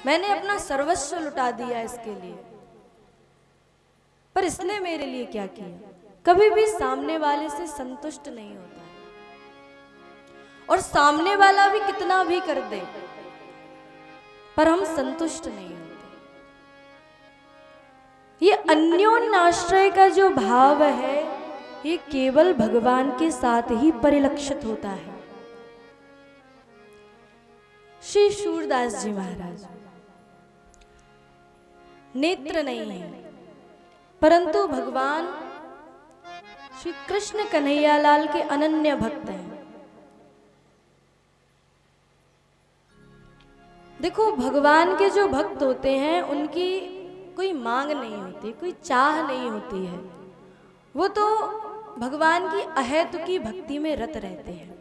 मैंने अपना सर्वस्व लुटा दिया इसके लिए, पर इसने मेरे लिए क्या किया। कभी भी सामने वाले से संतुष्ट नहीं होता है, और सामने वाला भी कितना भी कर दे पर हम संतुष्ट नहीं होते। ये अन्योन्याश्रय का जो भाव है ये केवल भगवान के साथ ही परिलक्षित होता है। श्री सूरदास जी महाराज नेत्र नहीं है, परंतु भगवान श्री कृष्ण कन्हैयालाल के अनन्य भक्त हैं। देखो, भगवान के जो भक्त होते हैं उनकी कोई मांग नहीं होती, कोई चाह नहीं होती है। वो तो भगवान की अहेतुकी भक्ति में रत रहते हैं।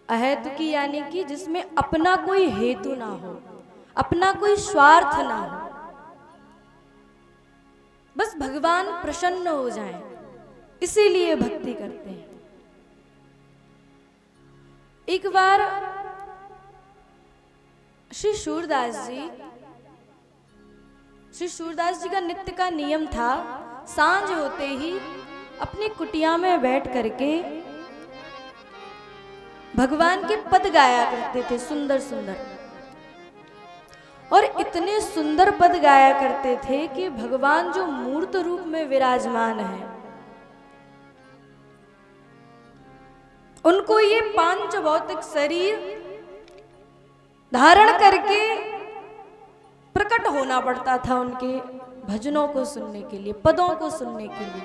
अहेतुकी यानी कि जिसमें अपना कोई हेतु ना हो, अपना कोई स्वार्थ ना हो, बस भगवान प्रसन्न हो जाएं, इसीलिए भक्ति करते हैं। एक बार श्री सूरदास जी का नित्य का नियम था, सांझ होते ही अपनी कुटिया में बैठ करके भगवान के पद गाया करते थे, सुंदर सुंदर। और इतने सुंदर पद गाया करते थे कि भगवान जो मूर्त रूप में विराजमान है, उनको ये पांच भौतिक शरीर धारण करके प्रकट होना पड़ता था उनके भजनों को सुनने के लिए, पदों को सुनने के लिए।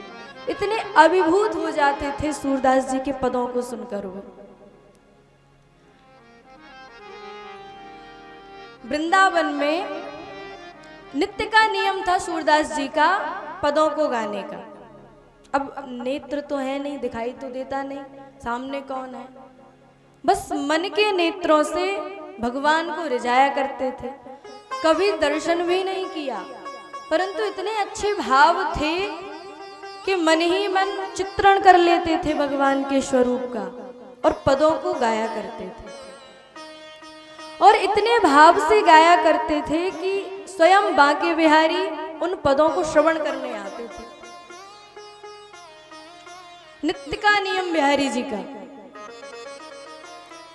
इतने अभिभूत हो जाते थे सूरदास जी के पदों को सुनकर। वो वृंदावन में नित्य का नियम था सूरदास जी का पदों को गाने का। अब नेत्र तो है नहीं, दिखाई तो देता नहीं, सामने कौन है, बस मन के नेत्रों से भगवान को रिझाया करते थे। कभी दर्शन भी नहीं किया, परंतु इतने अच्छे भाव थे कि मन ही मन चित्रण कर लेते थे भगवान के स्वरूप का और पदों को गाया करते थे। और इतने भाव से गाया करते थे कि स्वयं बांके बिहारी उन पदों को श्रवण करने आते थे। नित्य का नियम बिहारी जी का।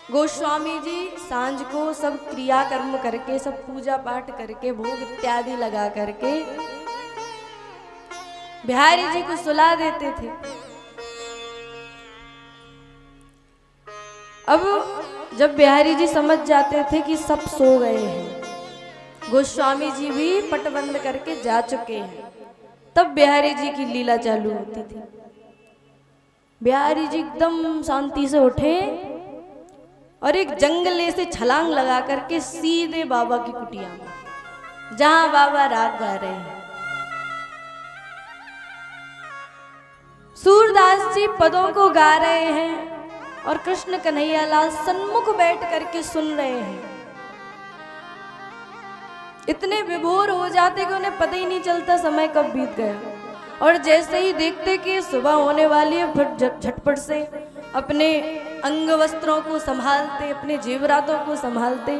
गोस्वामी जी सांझ को सब क्रिया कर्म करके, सब पूजा पाठ करके, भोग इत्यादि लगा करके बिहारी जी को सुला देते थे। अब जब बिहारी जी समझ जाते थे कि सब सो गए हैं, गोस्वामी जी भी पट बंद करके जा चुके हैं, तब बिहारी जी की लीला चालू होती थी। बिहारी जी एकदम शांति से उठे और एक जंगले से छलांग लगा करके सीधे बाबा की कुटिया में, जहां बाबा राग गा रहे हैं। सूरदास जी पदों को गा रहे हैं और कृष्ण कन्हैयालाल सन्मुख बैठ करके सुन रहे हैं। इतने विभोर हो जाते कि उन्हें पता ही नहीं चलता समय कब बीत गया। और जैसे ही देखते कि सुबह होने वाली है, फिर झटपट से अपने अंग वस्त्रों को संभालते, अपने जेवरातों को संभालते,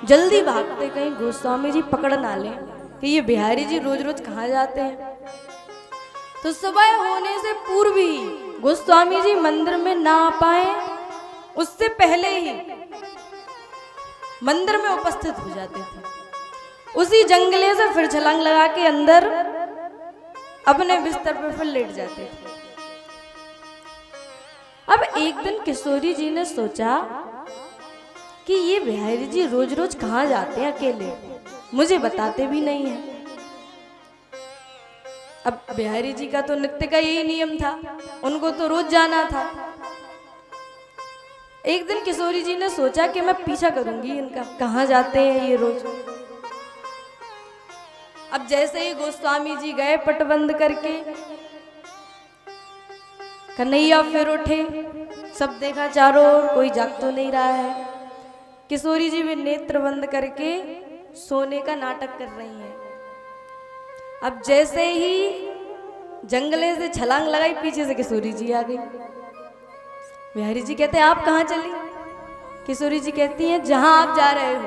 जल्दी भागते कहीं गोस्वामी जी पकड़ ना लें कि ये बिहारी जी रोज रोज कहाँ जाते हैं। तो सुबह होने से पूर्व ही गोस्वामी जी मंदिर में ना आ पाए, उससे पहले ही मंदिर में उपस्थित हो जाते थे। उसी जंगले से फिर छलांग लगा के अंदर अपने बिस्तर पर फिर लेट जाते थे। अब एक दिन किशोरी जी ने सोचा कि ये बिहारी जी रोज रोज कहाँ जाते हैं अकेले, मुझे बताते भी नहीं है। अब बिहारी जी का तो नित्य का यही नियम था, उनको तो रोज जाना था। एक दिन किशोरी जी ने सोचा कि मैं पीछा करूंगी इनका, कहाँ जाते हैं ये रोज। अब जैसे ही गोस्वामी जी गए पट बंद करके, कन्हैया फिर उठे, सब देखा चारों ओर, कोई जाग तो नहीं रहा है। किशोरी जी भी नेत्र बंद करके सोने का नाटक कर रही हैं। अब जैसे ही जंगले से छलांग लगाई, पीछे से किशोरी जी आ गई। बिहारी जी कहते हैं आप कहाँ चली? किशोरी जी कहती हैं जहां आप जा रहे हो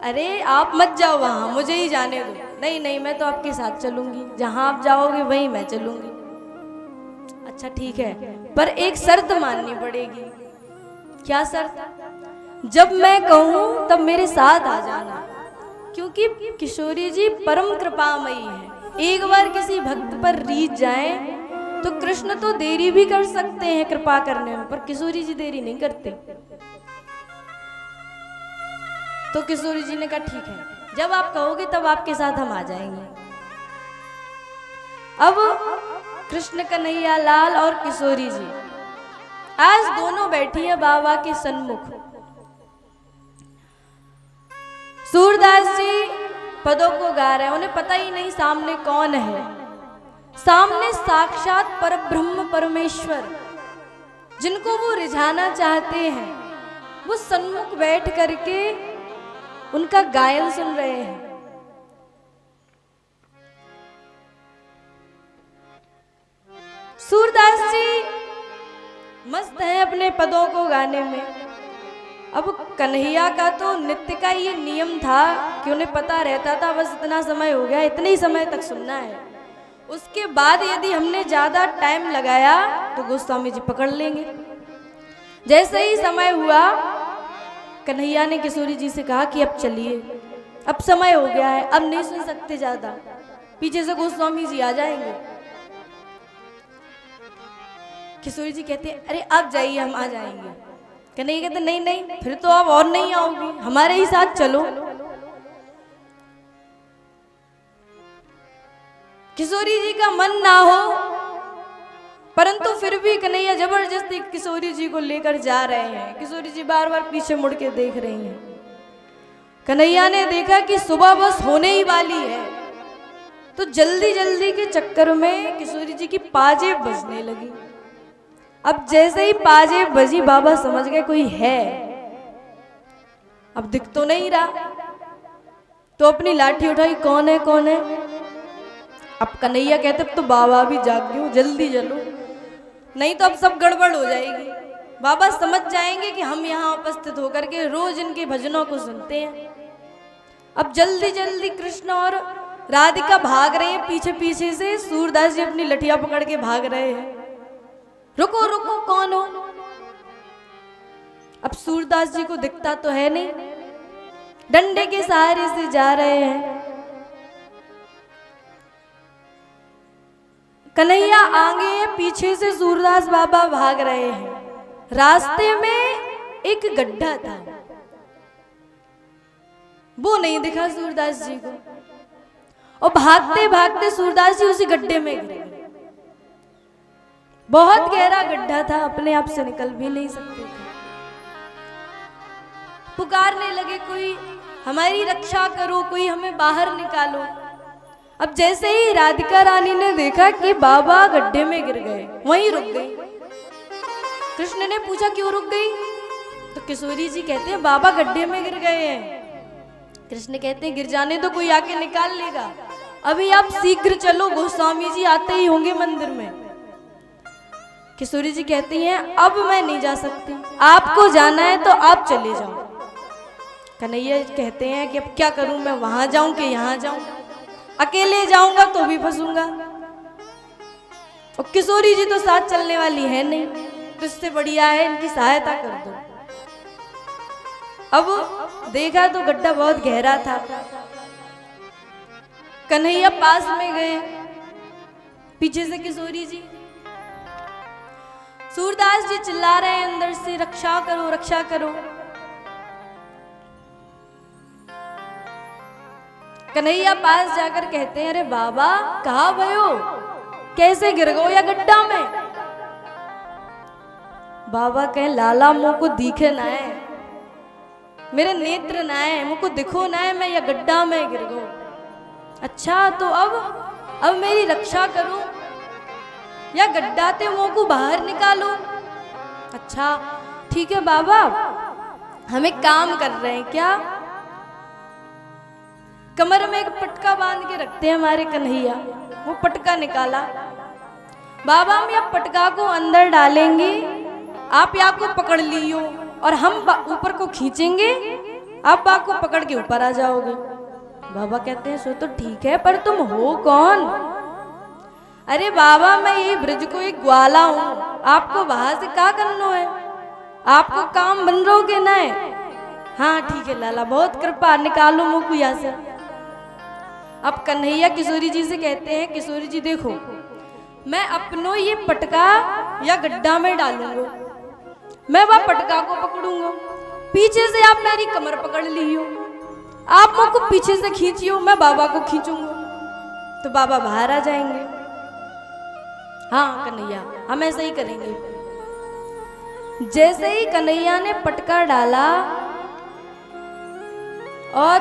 अरे आप मत जाओ वहां, मुझे ही जाने दो। नहीं नहीं, मैं तो आपके साथ चलूंगी, जहां आप जाओगे वहीं मैं चलूंगी। अच्छा ठीक है, पर एक शर्त माननी पड़ेगी। क्या शर्त? जब मैं कहूं तब मेरे साथ आ जाना, क्योंकि किशोरी जी परम कृपामयी है। एक बार किसी भक्त पर रीझ जाए तो कृष्ण तो देरी भी कर सकते हैं कृपा करने में, पर किशोरी जी देरी नहीं करते। तो किशोरी जी ने कहा ठीक है, जब आप कहोगे तब आपके साथ हम आ जाएंगे। अब कृष्ण कन्हैया लाल और किशोरी जी आज दोनों बैठी है बाबा के सन्मुख। सूरदास जी पदों को गा रहे हैं, उन्हें पता ही नहीं सामने कौन है। सामने साक्षात परब्रह्म परमेश्वर, जिनको वो रिझाना चाहते हैं, वो सन्मुख बैठ करके उनका गायन सुन रहे हैं। सूरदास जी मस्त हैं अपने पदों को गाने में। अब कन्हैया का तो नित्य का ये नियम था कि उन्हें पता रहता था बस इतना समय हो गया, इतने ही समय तक सुनना है, उसके बाद यदि हमने ज्यादा टाइम लगाया तो गोस्वामी जी पकड़ लेंगे। जैसे ही समय हुआ, कन्हैया ने किशोरी जी से कहा कि अब चलिए, अब समय हो गया है, अब नहीं सुन सकते ज्यादा, पीछे से गोस्वामी जी आ जाएंगे। किशोरी जी कहते हैं अरे आप जाइए, हम आ जाएंगे। कन्हैया कहते नहीं नहीं, फिर तो आप और नहीं आओगी, हमारे ही साथ चलो। किशोरी जी का मन ना हो, परंतु फिर भी कन्हैया जबरदस्ती किशोरी जी को लेकर जा रहे हैं। किशोरी जी बार बार पीछे मुड़ के देख रही हैं। कन्हैया ने देखा कि सुबह बस होने ही वाली है, तो जल्दी जल्दी के चक्कर में किशोरी जी की पाजेब बजने लगी। अब जैसे ही पाजेब बजी, बाबा समझ गए कोई है, अब दिख तो नहीं रहा, तो अपनी लाठी उठाई, कौन है कौन है। अब कन्हैया कहते अब तो बाबा भी जाग गए हो, जल्दी चलो, नहीं तो अब सब गड़बड़ हो जाएगी। बाबा समझ जाएंगे कि हम यहाँ उपस्थित होकर के रोज इनके भजनों को सुनते हैं। अब जल्दी जल्दी कृष्ण और राधिका भाग रहे हैं पीछे पीछे से, सूरदास जी अपनी लठिया पकड़ के भाग रहे हैं। रुको रुको, कौन हो? अब सूरदास जी को दिखता तो है नहीं, डंडे के सहारे से जा रहे हैं। कन्हैया आगे, पीछे से सूरदास बाबा भाग रहे हैं। रास्ते में एक गड्ढा था, वो नहीं दिखा सूरदास जी को, और भागते भागते सूरदास जी उसी गड्ढे में गिरे। बहुत गहरा गड्ढा था, अपने आप से निकल भी नहीं सकते थे। पुकारने लगे, कोई हमारी रक्षा करो, कोई हमें बाहर निकालो। अब जैसे ही राधिका रानी ने देखा कि बाबा गड्ढे में गिर गए, वहीं रुक गई। कृष्ण ने पूछा क्यों रुक गई, तो किशोरी जी कहते हैं बाबा गड्ढे में गिर गए हैं। कृष्ण कहते हैं गिर जाने तो कोई आके निकाल लेगा, अभी आप शीघ्र चलो, गोस्वामी जी आते ही होंगे मंदिर में। किशोरी जी कहती हैं अब मैं नहीं जा सकती, आपको जाना है तो आप चले जाओ। कन्हैया कहते हैं कि अब क्या करूं, मैं वहां जाऊं कि यहां जाऊं, अकेले जाऊंगा तो भी फंसूंगा, और किशोरी जी तो साथ चलने वाली है नहीं, तो इससे बढ़िया है इनकी सहायता कर दो। अब देखा तो गड्ढा बहुत गहरा था। कन्हैया पास में गए, पीछे से किशोरी जी। सूरदास जी चिल्ला रहे हैं अंदर से, रक्षा करो रक्षा करो। कन्हैया पास जाकर कहते हैं अरे बाबा कहाँ भयो, कैसे गिर गो या गड्ढा में। बाबा कहें लाला मुझको दिखे ना है, मेरे नेत्र ना है, मुझको दिखो ना है, मैं या गड्ढा में गिर गो। अच्छा तो अब मेरी रक्षा करो, या गड्ढा ते मुंह को बाहर निकालो। अच्छा ठीक है बाबा, हम एक काम कर रहे हैं, क्या? कमर में एक पटका बांध के रखते हैं हमारे कन्हैया। वो पटका निकाला, बाबा हम या पटका को अंदर डालेंगे, आप या को पकड़ लियो और हम ऊपर को खींचेंगे, आप बाघ को पकड़ के ऊपर आ जाओगे। बाबा कहते हैं सो तो ठीक है, पर तुम हो कौन? अरे बाबा मैं ये ब्रज को एक ग्वाला हूं, आपको वहां से क्या करना है? आपको काम बन रहोगे ना? हाँ ठीक है लाला, बहुत कृपा, निकालो मुंह यहाँ से। अब कन्हैया किशोरी जी से कहते हैं किशोरी जी देखो, मैं अपनों ये पटका या गड्ढा में डालूंगा, मैं वह पटका को पकड़ूंगा, पीछे से आप मेरी कमर पकड़ लियो, आप मुझको पीछे से खींचियो, मैं बाबा को खींचूंगा तो बाबा बाहर आ जाएंगे। हाँ कन्हैया हम ऐसा ही करेंगे। जैसे ही कन्हैया ने पटका डाला और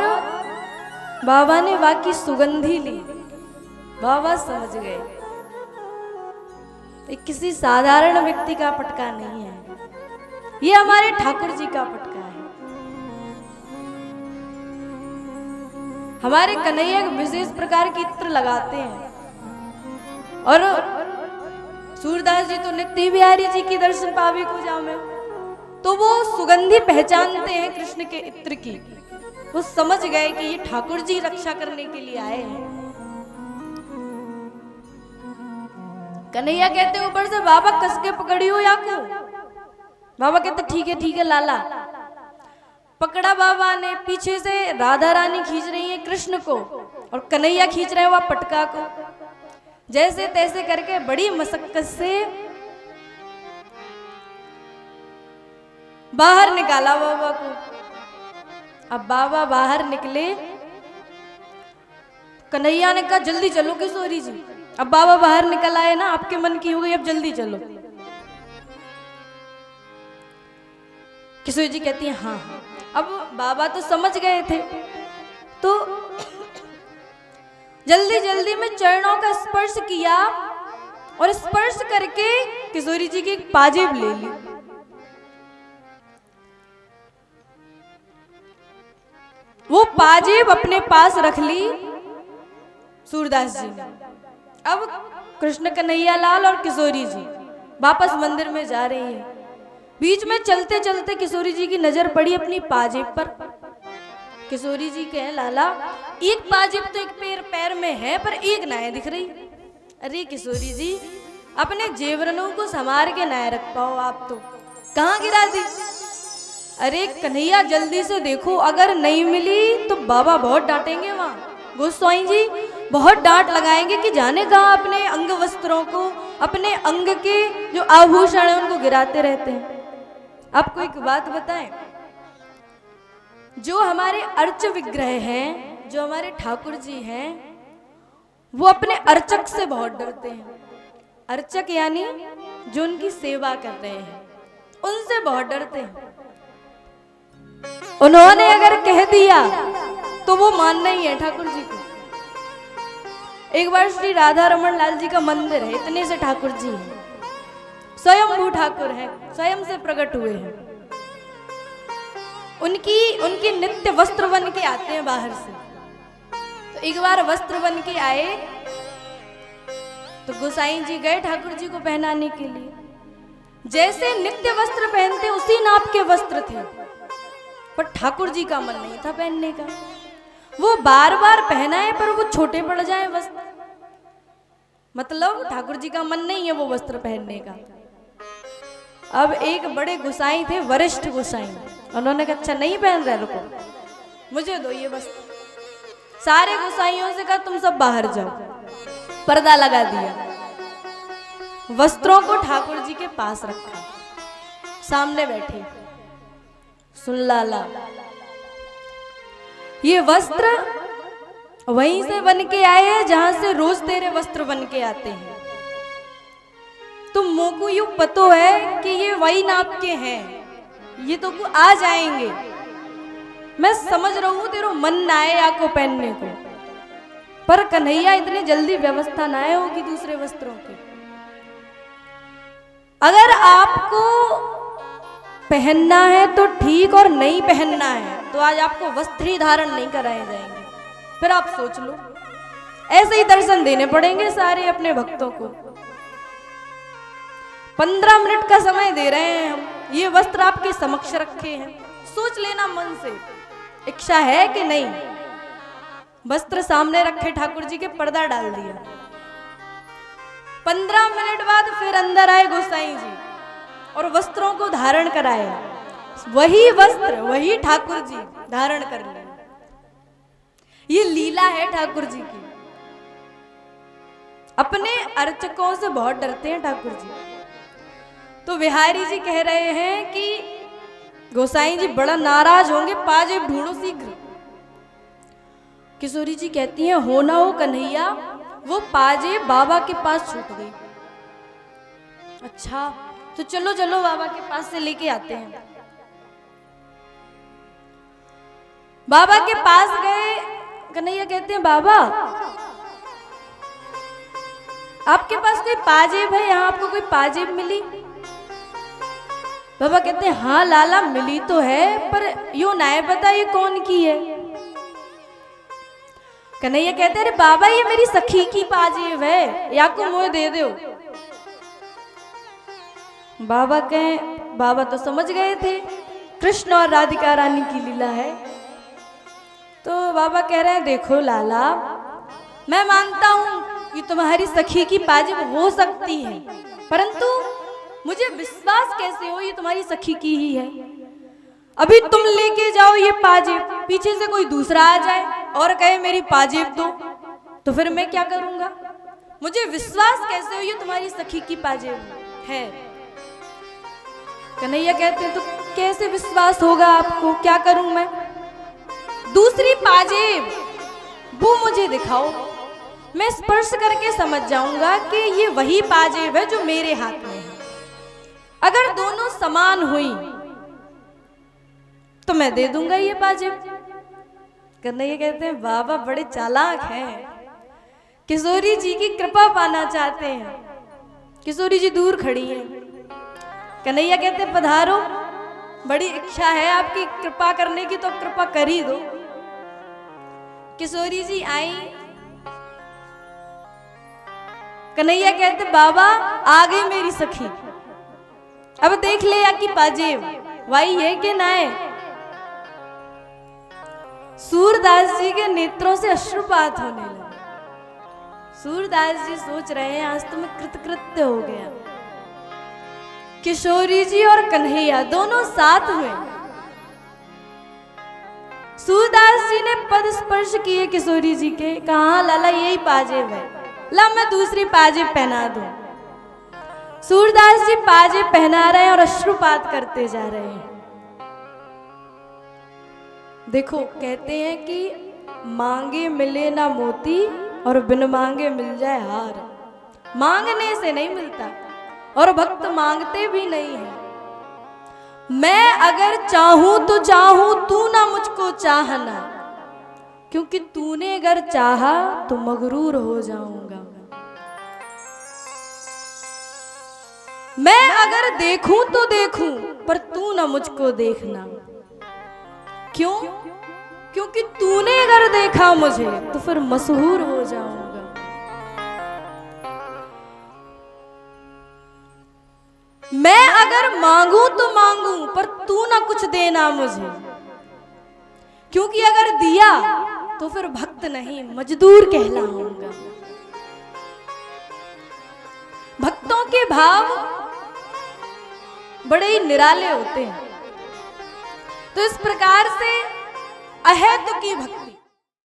बाबा ने वाकी सुगंधी ली, बाबा समझ गए ये किसी साधारण व्यक्ति का पटका नहीं है, ये हमारे ठाकुर जी का पटका है। हमारे कन्हैया विशेष प्रकार की इत्र लगाते हैं और सूरदास जी तो नित्य बिहारी जी की दर्शन पावे को जामे, तो वो सुगंधी पहचानते हैं कृष्ण के इत्र की। वो समझ गए कि ये ठाकुर जी रक्षा करने के लिए आए हैं। कन्हैया कहते ऊपर से बाबा कस के पकड़ियो याको। बाबा कहते ठीक है लाला। पकड़ा बाबा ने, पीछे से राधा रानी खींच रही है कृष्ण को और कन्हैया खींच रहे हैं वह पटका को। जैसे तैसे करके बड़ी मशक्कत से बाहर निकाला बाबा को। अब बाबा बाहर निकले, कन्हैया ने कहा जल्दी चलो किशोरी जी। अब बाबा बाहर निकल आए ना, आपके मन की हो गई अब जल्दी चलो। किशोरी जी कहती है हाँ। अब बाबा तो समझ गए थे, तो जल्दी जल्दी में चरणों का स्पर्श किया और स्पर्श करके किशोरी जी की एक पाजेब ले ली। वो पाजेब अपने पास रख ली सूरदास जी ने। अब कृष्ण कन्हैया लाल और किशोरी जी वापस मंदिर में जा रही है। बीच में चलते चलते किशोरी जी की नजर पड़ी अपनी पाजेब पर। किशोरी जी कहे लाला एक पाजेब तो एक पैर में है पर एक नाय दिख रही। अरे किशोरी जी अपने जेवरनों को संभार के नाय रख पाओ, आप तो कहाँ गिरा दी? अरे कन्हैया जल्दी से देखो, अगर नहीं मिली तो बाबा बहुत डांटेंगे, वहां गोस्वामी जी बहुत डांट लगाएंगे कि जाने कहाँ अपने अंग वस्त्रों को, अपने अंग के जो आभूषण है उनको गिराते रहते हैं। आपको एक बात बताएं, जो हमारे अर्च विग्रह हैं, जो हमारे ठाकुर जी हैं, वो अपने अर्चक से बहुत डरते हैं। अर्चक यानी जो उनकी सेवा कर रहे हैं, उनसे बहुत डरते हैं। उन्होंने अगर कह दिया तो वो मानना ही है ठाकुर जी को। एक बार श्री राधा रमन लाल जी का मंदिर है, इतने से ठाकुर जी हैं, स्वयंभू ठाकुर हैं, स्वयं से प्रकट हुए हैं। उनकी नित्य वस्त्र बन के आते हैं बाहर से। तो एक बार वस्त्र बन के आए तो गोसाई जी गए ठाकुर जी को पहनाने के लिए। जैसे नित्य वस्त्र पहनते उसी नाप के वस्त्र थे, पर ठाकुर जी का मन नहीं था पहनने का। वो बार बार पहनाए पर वो छोटे पड़ जाए वस्त्र, मतलब ठाकुर जी का मन नहीं है वो वस्त्र पहनने का। अब एक बड़े गोसाई थे, वरिष्ठ गोसाई, उन्होंने कहा अच्छा नहीं पहन रहे, रुको मुझे दो ये वस्त्र। सारे गोसाइयों से कहा तुम सब बाहर जाओ, पर्दा लगा दिया, वस्त्रों को ठाकुर जी के पास रखा, सामने बैठे। सुन लाला, ये वस्त्र वहीं से बन के आए हैं जहां से रोज तेरे वस्त्र बन के आते हैं। तुम मोको यूं पतो है कि ये वही नाप के हैं, ये तो आ जाएंगे। मैं समझ रहा हूं तेरो मन ना आए आपको पहनने को, पर कन्हैया इतनी जल्दी व्यवस्था ना होगी दूसरे वस्त्रों की। अगर आपको पहनना है तो ठीक, और नहीं पहनना है तो आज आपको वस्त्र ही धारण नहीं कराए जाएंगे। फिर आप सोच लो, ऐसे ही दर्शन देने पड़ेंगे सारे अपने भक्तों को। 15 मिनट का समय दे रहे हैं हम, ये वस्त्र आपके समक्ष रखे हैं। सोच लेना मन से, इच्छा है कि नहीं? वस्त्र सामने रखे ठाकुर जी के, पर्दा डाल दिया। 15 मिनट बाद फिर अंदर आए गोसाई जी और वस्त्रों को धारण कराया। वही वस्त्र वही ठाकुर जी धारण कर लिए। ये लीला है ठाकुर जी की। अपने अर्चकों से बहुत डरते हैं ठाकुर जी। तो बिहारी जी कह रहे हैं कि गोसाई जी बड़ा नाराज होंगे, पाजेब ढूंढो शीघ्र। किशोरी जी कहती हैं, हो ना हो कन्हैया, वो पाजेब बाबा के पास छूट गई। अच्छा, तो चलो चलो बाबा के पास से लेके आते हैं। बाबा के पास गए। कन्हैया कहते हैं, बाबा आपके पास कोई पाजेब है? यहाँ आपको कोई पाजेब मिली? बाबा कहते हैं, हाँ लाला मिली तो है, पर यूं ना पता ये कौन की है। कन्हैया कहते हैं, अरे बाबा ये मेरी सखी की पाजेब है, या को मुझे दे दो। बाबा तो समझ गए थे कृष्ण और राधिका रानी की लीला है। तो बाबा कह रहे हैं, देखो लाला, मैं मानता हूं कि तुम्हारी सखी की पाजेब हो सकती है, परंतु मुझे विश्वास कैसे हो ये तुम्हारी सखी की ही है। अभी तुम लेके जाओ ये पाजेब, पीछे से कोई दूसरा आ जाए और कहे मेरी पाजेब दो, तो फिर मैं क्या करूंगा? मुझे विश्वास कैसे हो ये तुम्हारी सखी की पाजेब है। कन्हैया कहते हैं, तो कैसे विश्वास होगा आपको? क्या करूं मैं? दूसरी पाजेब वो मुझे दिखाओ, मैं स्पर्श करके समझ जाऊंगा कि ये वही पाजेब है जो मेरे हाथ में है। अगर दोनों समान हुई तो मैं दे दूंगा ये पाजेब। कन्हैया कहते हैं, बाबा बड़े चालाक हैं, किशोरी जी की कृपा पाना चाहते हैं। किशोरी जी दूर खड़ी हैं। कन्हैया कहते हैं, पधारो, बड़ी इच्छा है आपकी कृपा करने की, तो कृपा कर ही दो। किशोरी जी आई। कन्हैया कहते, बाबा आ गई मेरी सखी, अब देख ले या की पाजेब वही है कि ना है। सूरदास जी के नेत्रों से अश्रुपात होने लगे। सूरदास जी सोच रहे हैं, आज तो मैं कृतकृत्य हो गया। किशोरी जी और कन्हैया दोनों साथ हुए। सूरदास जी ने पद स्पर्श किए किशोरी जी के, कहा लाला यही पाजेब है, ला मैं दूसरी पाजेब पहना दूं। सूरदास जी पाजेब पहना रहे हैं और अश्रुपात करते जा रहे हैं। देखो, कहते हैं कि मांगे मिले ना मोती और बिन मांगे मिल जाए हार। मांगने से नहीं मिलता और भक्त मांगते भी नहीं है। मैं अगर चाहूं तो चाहूं, तू ना मुझको चाहना, क्योंकि तूने अगर चाहा तो मगरूर हो जाऊंगा। मैं अगर देखूं तो देखूं, पर तू ना मुझको देखना। क्यों? क्योंकि तूने अगर देखा मुझे तो फिर मशहूर हो जाऊंगा। मैं अगर मांगू तो मांगू, पर तू ना कुछ देना मुझे, क्योंकि अगर दिया तो फिर भक्त नहीं मजदूर कहलाऊंगा। भक्तों के भाव बड़े ही निराले होते हैं। तो इस प्रकार से अहेतु की भक्ति